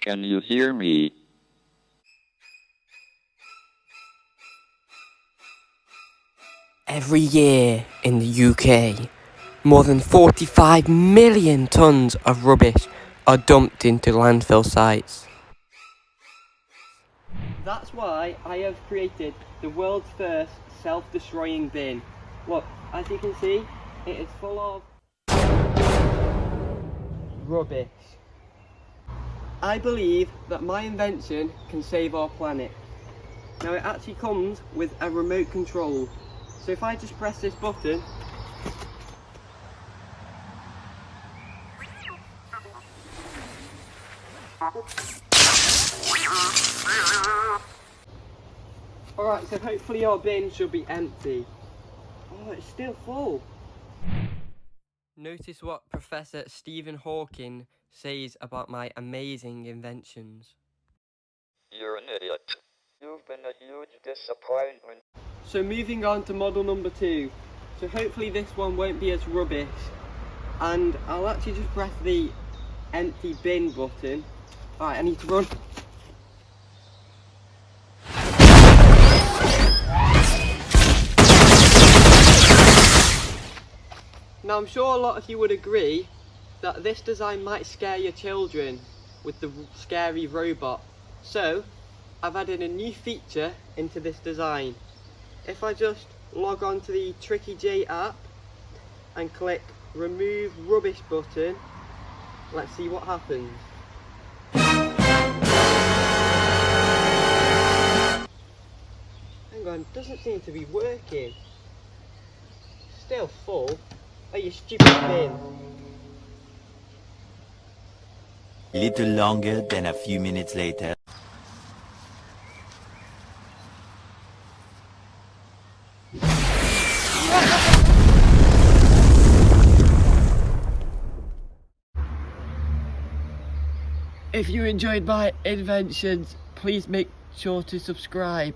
Can you hear me? Every year in the UK, more than 45 million tonnes of rubbish are dumped into landfill sites. That's why I have created the world's first self-destroying bin. Look, as you can see, it is full of rubbish. I believe that my invention can save our planet. Now it actually comes with a remote control. So if I just press this button, alright, so hopefully our bin should be empty. Oh, it's still full. Notice what Professor Stephen Hawking says about my amazing inventions. You're an idiot. You've been a huge disappointment. So moving on to model number 2. So hopefully this one won't be as rubbish. And I'll actually just press the empty bin button. Alright, I need to run. Now I'm sure a lot of you would agree that this design might scare your children with the scary robot. So I've added a new feature into this design. If I just log on to the Tricky J app and click remove rubbish button, let's see what happens. Hang on, doesn't seem to be working. Still full. Oh, you stupid bin. Little longer than a few minutes later. If you enjoyed my inventions, please make sure to subscribe.